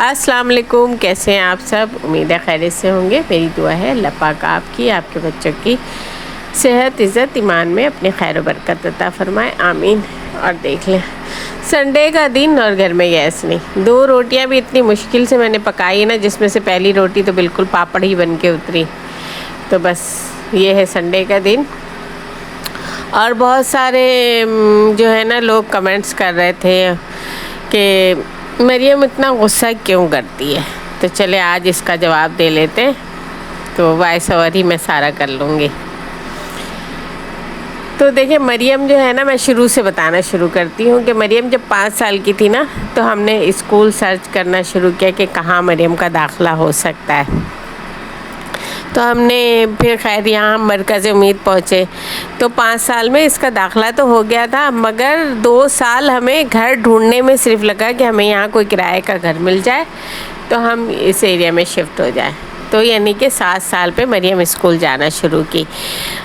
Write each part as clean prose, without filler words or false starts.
السلام علیکم، کیسے ہیں آپ سب؟ امید ہے خیریت سے ہوں گے۔ میری دعا ہے اللہ پاک آپ کی، آپ کے بچوں کی صحت، عزت، ایمان میں اپنی خیر و برکت عطا فرمائے، آمین۔ اور دیکھ لیں سنڈے کا دن اور گھر میں گیس نہیں، 2 روٹیاں بھی اتنی مشکل سے میں نے پکائی نا، جس میں سے پہلی روٹی تو بالکل پاپڑ ہی بن کے اتری۔ تو بس یہ ہے سنڈے کا دن۔ اور بہت سارے جو ہے نا لوگ کمنٹس کر رہے تھے کہ مریم اتنا غصہ کیوں کرتی ہے، تو چلے آج اس کا جواب دے لیتے ہیں، تو وائس اوور ہی میں سارا کر لوں گی۔ تو دیکھیں مریم جو ہے نا، میں شروع سے بتانا شروع کرتی ہوں کہ مریم جب 5 سال کی تھی نا، تو ہم نے اسکول سرچ کرنا شروع کیا کہ کہاں مریم کا داخلہ ہو سکتا ہے۔ تو ہم نے پھر خیر یہاں مرکز امید پہنچے، تو 5 سال میں اس کا داخلہ تو ہو گیا تھا، مگر 2 سال ہمیں گھر ڈھونڈنے میں صرف لگا کہ ہمیں یہاں کوئی کرائے کا گھر مل جائے تو ہم اس ایریا میں شفٹ ہو جائیں۔ تو یعنی کہ 7 سال پہ مریم اسکول جانا شروع کی۔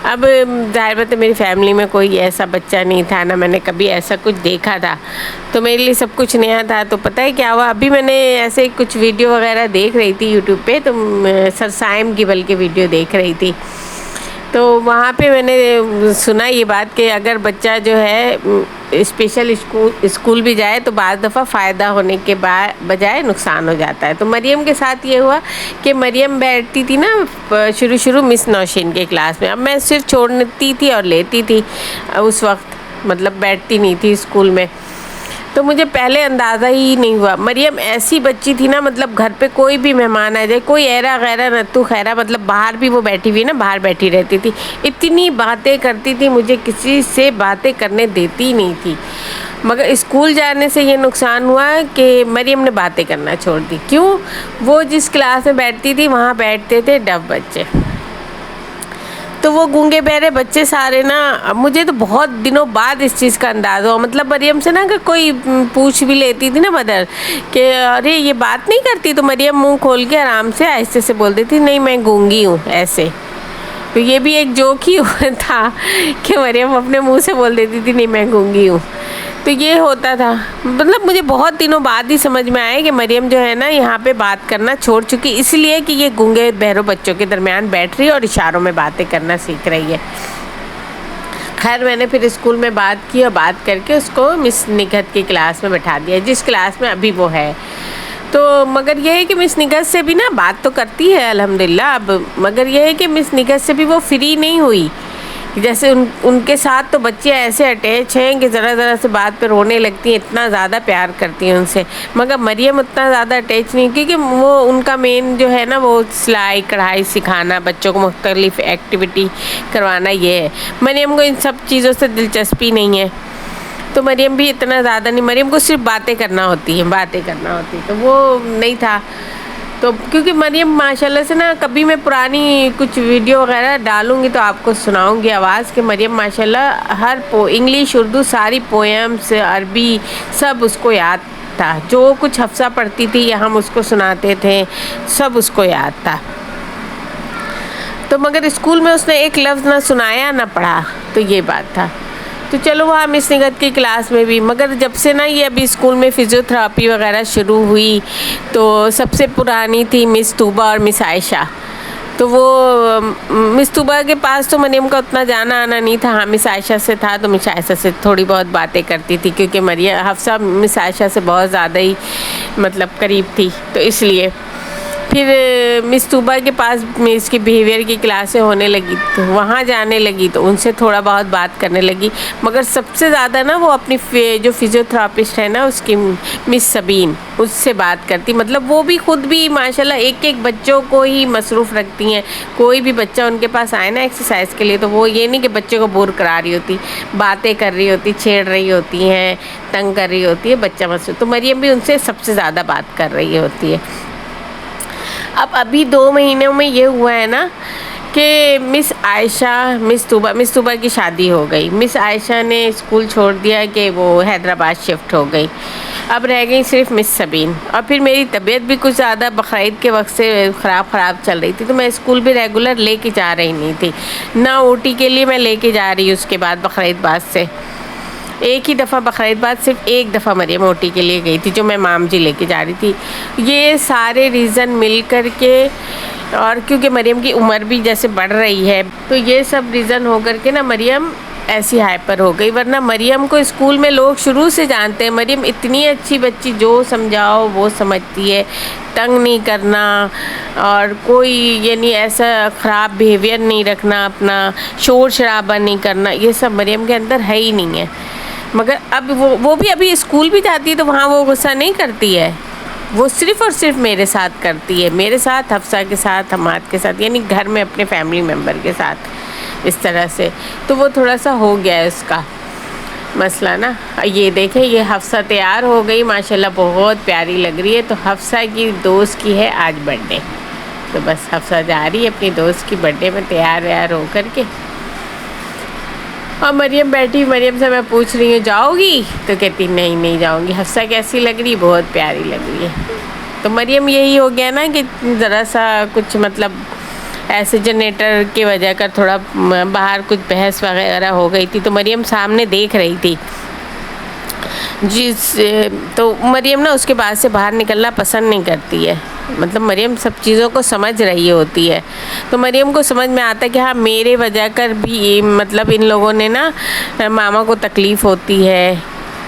اب ظاہر بات ہے میری فیملی میں کوئی ایسا بچہ نہیں تھا، نہ میں نے کبھی ایسا کچھ دیکھا تھا، تو میرے لیے سب کچھ نیا تھا۔ تو پتہ ہے کیا ہوا، ابھی میں نے ایسے کچھ ویڈیو وغیرہ دیکھ رہی تھی یوٹیوب پہ، تو سر سائم کی بلکہ ویڈیو دیکھ رہی تھی، تو وہاں پہ میں نے سنا یہ بات کہ اگر بچہ جو ہے اسپیشل اسکول بھی جائے تو بعض دفعہ فائدہ ہونے کے بجائے نقصان ہو جاتا ہے۔ تو مریم کے ساتھ یہ ہوا کہ مریم بیٹھتی تھی نا شروع مس نوشین کے کلاس میں، اب میں صرف چھوڑتی تھی اور لیتی تھی اس وقت، مطلب بیٹھتی نہیں تھی اسکول میں، تو مجھے پہلے اندازہ ہی نہیں ہوا۔ مریم ایسی بچی تھی نا، مطلب گھر پہ کوئی بھی مہمان آ جائے، کوئی ایرا غیرہ نتو خیرہ، مطلب باہر بھی وہ بیٹھی ہوئی نا، باہر بیٹھی رہتی تھی، اتنی باتیں کرتی تھی، مجھے کسی سے باتیں کرنے دیتی نہیں تھی۔ مگر اسکول جانے سے یہ نقصان ہوا کہ مریم نے باتیں کرنا چھوڑ دی۔ کیوں؟ وہ جس کلاس میں بیٹھتی تھی وہاں بیٹھتے تھے ڈف بچے، تو وہ گونگے بہرے بچے سارے نا، مجھے تو بہت دنوں بعد اس چیز کا اندازہ ہوا، مطلب مریم سے نا کہ کوئی پوچھ بھی لیتی تھی نا مدر کہ ارے یہ بات نہیں کرتی، تو مریم منہ کھول کے آرام سے آہستہ سے بول دیتی نہیں میں گونگی ہوں، ایسے۔ تو یہ بھی ایک جوک ہی تھا کہ مریم اپنے منہ سے بول دیتی تھی نہیں میں گونگی ہوں، تو یہ ہوتا تھا۔ مطلب مجھے بہت دنوں بعد ہی سمجھ میں آئے کہ مریم جو ہے نا یہاں پہ بات کرنا چھوڑ چکی، اس لیے کہ یہ گونگے بہروں بچوں کے درمیان بیٹھ رہی ہے اور اشاروں میں باتیں کرنا سیکھ رہی ہے۔ خیر میں نے پھر اسکول میں بات کی اور بات کر کے اس کو مس نگہت کی کلاس میں بٹھا دیا، جس کلاس میں ابھی وہ ہے۔ تو مگر یہ ہے کہ مس نگہت سے بھی نا بات تو کرتی ہے الحمدللہ اب، مگر یہ ہے کہ مس نگہت سے بھی وہ فری نہیں ہوئی، جیسے ان کے ساتھ تو بچے ایسے اٹیچ ہیں کہ ذرا سے بات پہ رونے لگتی ہیں، اتنا زیادہ پیار کرتی ہیں ان سے، مگر مریم اتنا زیادہ اٹیچ نہیں، کیونکہ وہ ان کا مین جو ہے نا وہ سلائی کڑھائی سکھانا، بچوں کو مختلف ایکٹیویٹی کروانا، یہ ہے۔ مریم کو ان سب چیزوں سے دلچسپی نہیں ہے، تو مریم بھی اتنا زیادہ نہیں، مریم کو صرف باتیں کرنا ہوتی، تو وہ نہیں تھا۔ تو کیونکہ مریم ماشاءاللہ سے نا، کبھی میں پرانی کچھ ویڈیو وغیرہ ڈالوں گی تو آپ کو سناؤں گی آواز کہ مریم ماشاءاللہ ہر انگلش اردو ساری پوئمس عربی سب اس کو یاد تھا، جو کچھ حفصہ پڑھتی تھی یا ہم اس کو سناتے تھے سب اس کو یاد تھا۔ تو مگر اسکول میں اس نے ایک لفظ نہ سنایا نہ پڑھا، تو یہ بات تھا۔ تو چلو وہاں مس نگہت کی کلاس میں بھی، مگر جب سے نا یہ ابھی اسکول میں فزیوتھراپی وغیرہ شروع ہوئی، تو سب سے پرانی تھی مس طوبہ اور مس عائشہ، تو وہ مس طوبہ کے پاس تو مریم کا اتنا جانا آنا نہیں تھا، ہاں مس عائشہ سے تھا، تو مس عائشہ سے تھوڑی بہت باتیں کرتی تھی، کیونکہ مریم حفصہ مس عائشہ سے بہت زیادہ ہی مطلب قریب تھی، تو اس لیے پھر مس طوبہ کے پاس اس کی بیہیویئر کی کلاسیں ہونے لگی تو وہاں جانے لگی، تو ان سے تھوڑا بہت بات کرنے لگی، مگر سب سے زیادہ نا وہ اپنی جو فزیوتھراپسٹ ہے نا اس کی مس سبین، اس سے بات کرتی، مطلب وہ بھی خود بھی ماشاءاللہ ایک بچوں کو ہی مصروف رکھتی ہیں، کوئی بھی بچہ ان کے پاس آئے نا ایکسرسائز کے لیے تو وہ یہ نہیں کہ بچے کو بور کرا رہی ہوتی، باتیں کر رہی ہوتی، چھیڑ رہی ہوتی ہیں، تنگ کر رہی ہوتی ہے بچہ مصروف، تو مریم بھی ان سے سب سے زیادہ بات کر رہی ہوتی ہے۔ اب ابھی 2 مہینوں میں یہ ہوا ہے نا کہ مس عائشہ مس طوبہ کی شادی ہو گئی، مس عائشہ نے اسکول چھوڑ دیا کہ وہ حیدرآباد شفٹ ہو گئی، اب رہ گئی صرف مس سبین، اور پھر میری طبیعت بھی کچھ زیادہ بقرعید کے وقت سے خراب چل رہی تھی، تو میں اسکول بھی ریگولر لے کے جا رہی نہیں تھی، نہ اوٹی کے لیے میں لے کے جا رہی ہوں اس کے بعد بقرعید بعد سے، ایک ہی دفعہ بقرعید بعد صرف ایک دفعہ مریم اوٹی کے لیے گئی تھی، جو میں مام جی لے کے جا رہی تھی۔ یہ سارے ریزن مل کر کے، اور کیونکہ مریم کی عمر بھی جیسے بڑھ رہی ہے، تو یہ سب ریزن ہو کر کے نا مریم ایسی ہائپر ہو گئی۔ ورنہ مریم کو اسکول میں لوگ شروع سے جانتے ہیں، مریم اتنی اچھی بچی، جو سمجھاؤ وہ سمجھتی ہے، تنگ نہیں کرنا، اور کوئی یعنی ایسا خراب بیہیویئر نہیں رکھنا، اپنا شور شرابہ نہیں کرنا، یہ سب مریم کے اندر ہے ہی نہیں ہے۔ مگر اب وہ بھی ابھی اسکول بھی جاتی ہے تو وہاں وہ غصہ نہیں کرتی ہے، وہ صرف اور صرف میرے ساتھ کرتی ہے، میرے ساتھ، حفصہ کے ساتھ، حماد کے ساتھ، یعنی گھر میں اپنے فیملی ممبر کے ساتھ، اس طرح سے۔ تو وہ تھوڑا سا ہو گیا ہے اس کا مسئلہ نا۔ یہ دیکھیں، یہ حفصہ تیار ہو گئی، ماشاءاللہ بہت پیاری لگ رہی ہے۔ تو حفصہ کی دوست کی ہے آج برتھ ڈے، تو بس حفصہ جا رہی ہے اپنی دوست کی برتھ ڈے میں تیار ویار ہو کر کے۔ اور مریم بیٹھی، مریم سے میں پوچھ رہی ہوں جاؤ گی؟ تو کہتی نہیں جاؤں گی۔ حفصہ کیسی لگ رہی؟ بہت پیاری لگ رہی ہے۔ تو مریم یہی ہو گیا نا کہ ذرا سا کچھ مطلب ایسے جنریٹر کی وجہ کر تھوڑا باہر کچھ بحث وغیرہ ہو گئی تھی، تو مریم سامنے دیکھ رہی تھی تو مریم نا اس کے بعد سے باہر نکلنا پسند نہیں کرتی ہے۔ مطلب مریم سب چیزوں کو سمجھ رہی ہوتی ہے، تو مریم کو سمجھ میں آتا ہے کہ ہاں میرے وجہ کر بھی مطلب ان لوگوں نے نا ماما کو تکلیف ہوتی ہے،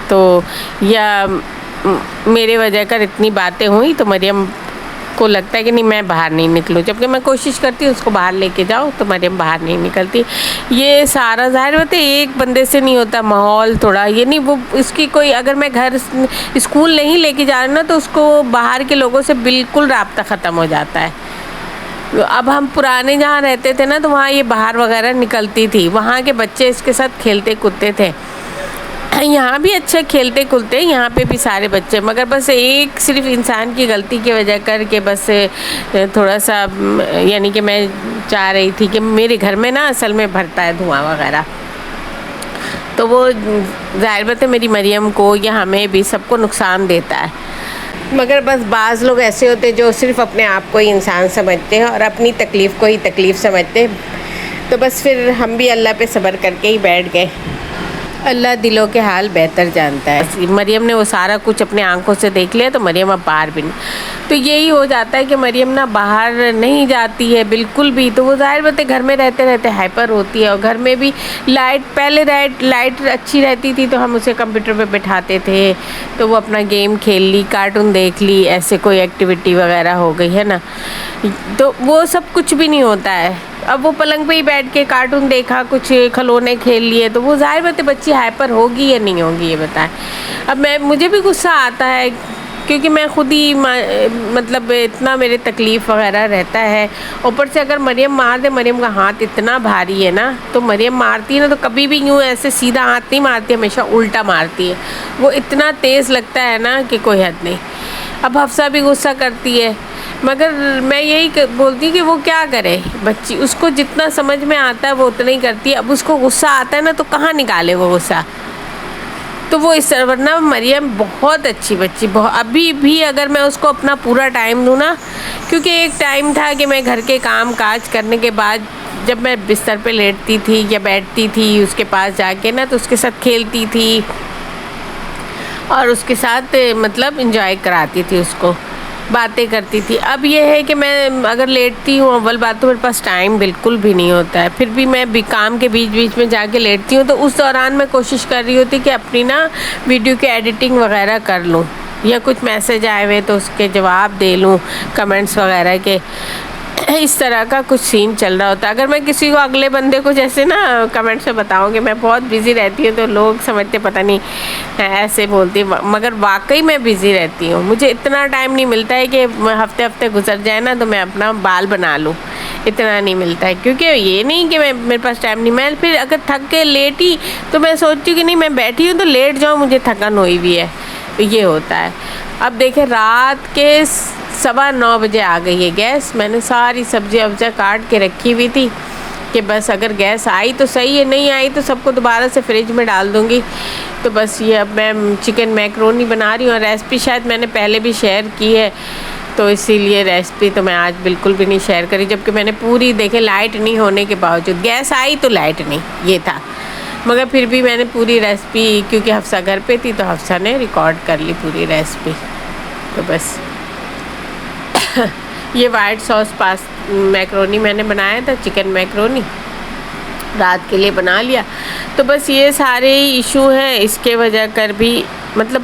تو یا میرے وجہ کر اتنی باتیں ہوئی، تو مریم کو لگتا ہے کہ نہیں میں باہر نہیں نکلوں، جبکہ میں کوشش کرتی ہوں اس کو باہر لے کے جاؤ، تو مریم باہر نہیں نکلتی۔ یہ سارا ظاہر بات ہے ایک بندے سے نہیں ہوتا، ماحول تھوڑا یہ نہیں، وہ اس کی کوئی، اگر میں گھر اسکول نہیں لے کے جا رہی نا تو اس کو باہر کے لوگوں سے بالکل رابطہ ختم ہو جاتا ہے۔ اب ہم پرانے جہاں رہتے تھے نا تو وہاں یہ باہر وغیرہ نکلتی تھی، وہاں کے بچے اس کے ساتھ کھیلتے کودتے تھے، یہاں بھی اچھے کھیلتے کھلتے، یہاں پہ بھی سارے بچے، مگر بس ایک صرف انسان کی غلطی کی وجہ کر کے بس تھوڑا سا یعنی کہ میں چاہ رہی تھی کہ میرے گھر میں نا اصل میں بھرتا ہے دھواں وغیرہ، تو وہ ظاہر بات ہے میری مریم کو یا ہمیں بھی سب کو نقصان دیتا ہے۔ مگر بس بعض لوگ ایسے ہوتے جو صرف اپنے آپ کو ہی انسان سمجھتے ہیں اور اپنی تکلیف کو ہی تکلیف سمجھتے ہیں، تو بس پھر ہم بھی اللہ پہ صبر کر کے ہی بیٹھ گئے۔ اللہ دلوں کے حال بہتر جانتا ہے۔ مریم نے وہ سارا کچھ اپنے آنکھوں سے دیکھ لیا، تو مریم اب باہر بھی نہیں، تو یہی ہو جاتا ہے کہ مریم نا باہر نہیں جاتی ہے بالکل بھی، تو وہ ظاہر بات ہے گھر میں رہتے رہتے ہائپر ہوتی ہے، اور گھر میں بھی پہلے لائٹ اچھی رہتی تھی تو ہم اسے کمپیوٹر پہ بٹھاتے تھے، تو وہ اپنا گیم کھیل لی، کارٹون دیکھ لی، ایسے کوئی ایکٹیویٹی وغیرہ ہو گئی ہے نا، تو وہ سب کچھ بھی نہیں ہوتا ہے۔ اب وہ پلنگ پہ ہی بیٹھ کے کارٹون دیکھا، کچھ کھلونے کھیل لیے، تو وہ ظاہر بات ہے بچی ہائپر ہوگی یا نہیں ہوگی یہ بتائیں۔ اب مجھے بھی غصہ آتا ہے کیونکہ میں خود ہی مطلب اتنا میرے تکلیف وغیرہ رہتا ہے، اوپر سے اگر مریم مار دے، مریم کا ہاتھ اتنا بھاری ہے نا، تو مریم مارتی ہے نا تو کبھی بھی یوں ایسے سیدھا ہاتھ نہیں مارتی، ہمیشہ الٹا مارتی ہے، وہ اتنا تیز لگتا ہے نا کہ کوئی حد نہیں۔ اب حفصہ بھی غصہ کرتی ہے، مگر میں یہی بولتی کہ وہ کیا کرے بچی، اس کو جتنا سمجھ میں آتا ہے وہ اتنا ہی کرتی ہے۔ اب اس کو غصہ آتا ہے نا تو کہاں نکالے وہ غصہ، تو وہ اس طرح، ورنہ مریم بہت اچھی بچی، ابھی بھی اگر میں اس کو اپنا پورا ٹائم دوں نا، کیونکہ ایک ٹائم تھا کہ میں گھر کے کام کاج کرنے کے بعد جب میں بستر پہ لیٹتی تھی یا بیٹھتی تھی اس کے پاس جا کے نا، تو اس کے ساتھ کھیلتی تھی اور اس کے ساتھ مطلب انجوائے کراتی تھی، اس کو باتیں کرتی تھی۔ اب یہ ہے کہ میں اگر لیٹتی ہوں، اول بات تو میرے پاس ٹائم بالکل بھی نہیں ہوتا ہے، پھر بھی میں کام کے بیچ میں جا کے لیٹتی ہوں، تو اس دوران میں کوشش کر رہی ہوتی کہ اپنی نا ویڈیو کی ایڈیٹنگ وغیرہ کر لوں، یا کچھ میسج آئے ہوئے تو اس کے جواب دے لوں، کمنٹس وغیرہ کے، اس طرح کا کچھ سین چل رہا ہوتا ہے۔ اگر میں کسی کو اگلے بندے کو جیسے نا کمنٹ سے بتاؤں کہ میں بہت بزی رہتی ہوں، تو لوگ سمجھتے پتہ نہیں ایسے بولتی، مگر واقعی میں بزی رہتی ہوں، مجھے اتنا ٹائم نہیں ملتا ہے کہ ہفتے گزر جائے نا تو میں اپنا بال بنا لوں، اتنا نہیں ملتا ہے، کیونکہ یہ نہیں کہ میرے پاس ٹائم نہیں، میں پھر اگر تھک کے لیٹی تو میں سوچتی ہوں کہ نہیں میں بیٹھی ہوں تو لیٹ جاؤں، مجھے تھکن ہوئی بھی ہے، یہ ہوتا ہے۔ اب دیکھیں رات کے 9:15 بجے آ گئی ہے گیس، میں نے ساری سبزی کاٹ کے رکھی ہوئی تھی کہ بس اگر گیس آئی تو صحیح ہے، نہیں آئی تو سب کو دوبارہ سے فریج میں ڈال دوں گی۔ تو بس یہ اب میں چکن میکرونی بنا رہی ہوں، اور ریسپی شاید میں نے پہلے بھی شیئر کی ہے، تو اسی لیے ریسپی تو میں آج بالکل بھی نہیں شیئر کری، جبکہ میں نے پوری دیکھے لائٹ نہیں ہونے کے باوجود، گیس آئی تو لائٹ نہیں، یہ تھا، مگر پھر بھی میں نے پوری ریسپی، کیونکہ حفصہ گھر پہ تھی تو حفصہ نے ریکارڈ کر لی پوری ریسپی. تو بس یہ وائٹ ساس میکرونی میں نے بنایا تھا، چکن میکرونی رات کے لیے بنا لیا. تو بس یہ سارے ایشو ہیں، اس کے وجہ کر بھی مطلب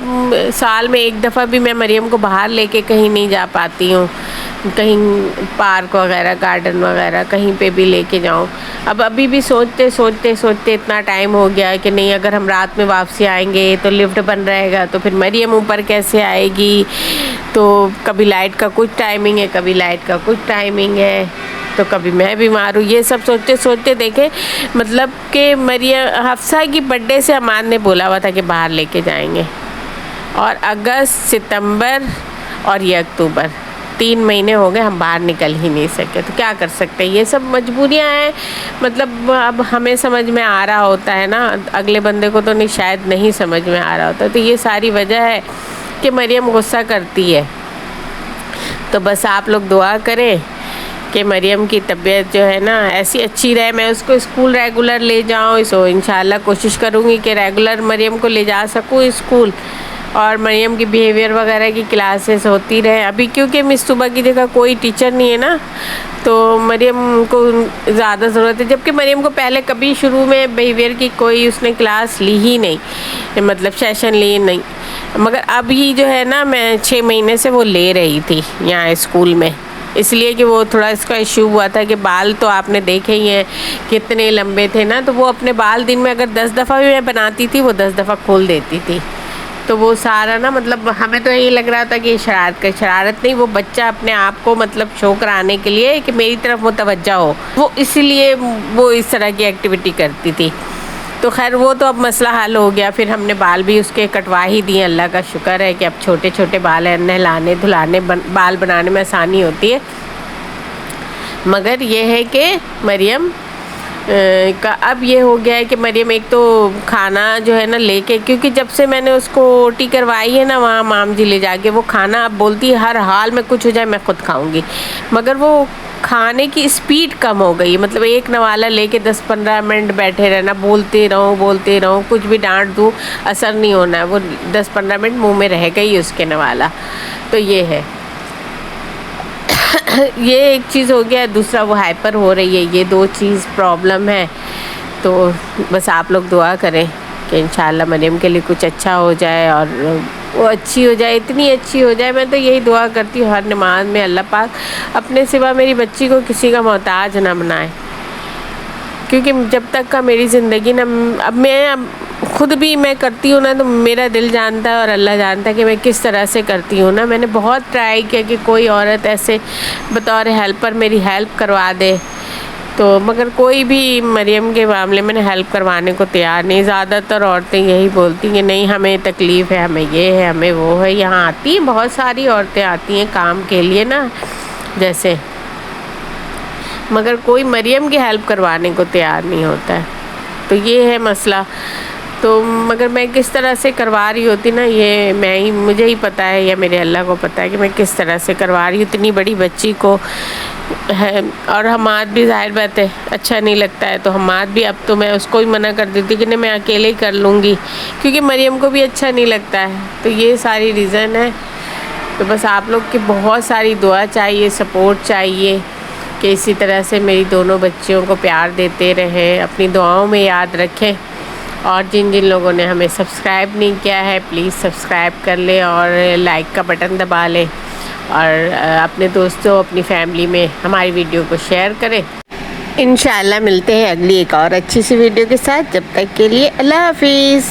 سال میں ایک دفعہ بھی میں مریم کو باہر لے کے کہیں نہیں جا پاتی ہوں، کہیں پارک وغیرہ، گارڈن وغیرہ کہیں پہ بھی لے کے جاؤں. ابھی بھی سوچتے اتنا ٹائم ہو گیا کہ نہیں، اگر ہم رات میں واپسی آئیں گے تو لفٹ بند رہے گا تو پھر مریم اوپر کیسے آئے گی، تو کبھی لائٹ کا کچھ ٹائمنگ ہے، کبھی لائٹ کا کچھ ٹائمنگ ہے، تو کبھی میں بیمار ہوں. یہ سب سوچتے دیکھیں مطلب کہ مریم حفصہ کی برتھ ڈے سے عماد نے بولا ہوا تھا کہ باہر لے کے جائیں گے، اور اگست، ستمبر اور یہ اکتوبر 3 مہینے ہو گئے ہم باہر نکل ہی نہیں سکے. تو کیا کر سکتے ہیں، یہ سب مجبوریاں ہیں. مطلب اب ہمیں سمجھ میں آ رہا ہوتا ہے نا، اگلے بندے کو تو شاید نہیں سمجھ میں آ رہا ہوتا. تو یہ ساری وجہ ہے کہ مریم غصہ کرتی ہے. تو بس آپ لوگ دعا کریں کہ مریم کی طبیعت جو ہے نا ایسی اچھی رہے، میں اس کو اسکول ریگولر لے جاؤں. سو انشاءاللہ کوشش کروں گی کہ ریگولر مریم کو لے جا سکوں اسکول، اور مریم کی بیہیویئر وغیرہ کی کلاسز ہوتی رہے. ابھی کیونکہ مس صبح کی جگہ کوئی ٹیچر نہیں ہے نا، تو مریم کو زیادہ ضرورت ہے. جبکہ مریم کو پہلے کبھی شروع میں بیہیویئر کی کوئی اس نے کلاس لی ہی نہیں، مطلب سیشن لی نہیں. مگر ابھی جو ہے نا میں 6 مہینے سے وہ لے رہی تھی یہاں اسکول میں، اس لیے کہ وہ تھوڑا اس کا ایشو ہوا تھا کہ بال تو آپ نے دیکھے ہی ہیں کتنے لمبے تھے نا. تو وہ اپنے بال دن میں اگر 10 دفعہ بھی میں بناتی تھی وہ 10 دفعہ کھول دیتی تھی. تو وہ سارا نا مطلب ہمیں تو یہی لگ رہا تھا کہ شرارت نہیں، وہ بچہ اپنے آپ کو مطلب شو کرانے کے لیے کہ میری طرف متوجہ ہو، وہ اسی لیے وہ اس طرح کی ایکٹیویٹی کرتی تھی. تو خیر وہ تو اب مسئلہ حل ہو گیا. پھر ہم نے بال بھی اس کے کٹوا ہی دیے، اللہ کا شکر ہے کہ اب چھوٹے بال ہیں، نہلانے دھلانے بال بنانے میں آسانی ہوتی ہے. مگر یہ ہے کہ مریم کا اب یہ ہو گیا ہے کہ مریم ایک تو کھانا جو ہے نا لے کے، کیونکہ جب سے میں نے اس کو اوٹی کروائی ہے نا وہاں مام جی لے جا کے، وہ کھانا اب بولتی ہے ہر حال میں کچھ ہو جائے میں خود کھاؤں گی. مگر وہ کھانے کی اسپیڈ کم ہو گئی، مطلب ایک نوالا لے کے 10-15 منٹ بیٹھے رہنا، بولتے رہو، کچھ بھی ڈانٹ دوں اثر نہیں ہونا ہے، وہ 10-15 منٹ منہ میں رہ گئی اس کے نوالا. تو یہ ہے یہ ایک چیز ہو گیا. دوسرا وہ ہائپر ہو رہی ہے، یہ 2 چیز پرابلم ہے. تو بس آپ لوگ دعا کریں کہ انشاءاللہ مریم کے لیے کچھ اچھا ہو جائے اور وہ اچھی ہو جائے، اتنی اچھی ہو جائے. میں تو یہی دعا کرتی ہوں ہر نماز میں، اللہ پاک اپنے سوا میری بچی کو کسی کا محتاج نہ بنائے. کیونکہ جب تک کا میری زندگی نا، اب میں خود بھی میں کرتی ہوں نا تو میرا دل جانتا ہے اور اللہ جانتا ہے کہ میں کس طرح سے کرتی ہوں نا. میں نے بہت ٹرائی کیا کہ کوئی عورت ایسے بطور ہیلپر میری ہیلپ کروا دے، تو مگر کوئی بھی مریم کے معاملے میں ہیلپ کروانے کو تیار نہیں. زیادہ تر عورتیں یہی بولتی کہ نہیں ہمیں تکلیف ہے، ہمیں یہ ہے، ہمیں وہ ہے. یہاں آتی ہیں بہت ساری عورتیں آتی ہیں کام کے لیے نا جیسے، مگر کوئی مریم کی ہیلپ کروانے کو تیار نہیں ہوتا ہے. تو یہ ہے مسئلہ. تو مگر میں کس طرح سے کروا رہی ہوتی نا، یہ مجھے ہی پتہ ہے یا میرے اللہ کو پتہ ہے کہ میں کس طرح سے کروا رہی ہوں اتنی بڑی بچی کو ہے. اور حماد بھی ظاہر بات ہے اچھا نہیں لگتا ہے، تو حماد بھی اب تو میں اس کو ہی منع کر دیتی کہ نہیں میں اکیلے ہی کر لوں گی، کیونکہ مریم کو بھی اچھا نہیں لگتا ہے. تو یہ ساری ریزن ہے. تو بس آپ لوگ کی بہت ساری دعا چاہیے، سپورٹ چاہیے کہ اسی طرح سے میری دونوں بچیوں کو پیار دیتے رہیں، اپنی دعاؤں میں یاد رکھیں. اور جن لوگوں نے ہمیں سبسکرائب نہیں کیا ہے پلیز سبسکرائب کر لیں اور لائک کا بٹن دبا لیں، اور اپنے دوستوں اپنی فیملی میں ہماری ویڈیو کو شیئر کریں. انشاءاللہ ملتے ہیں اگلی ایک اور اچھی سی ویڈیو کے ساتھ. جب تک کے لیے اللہ حافظ.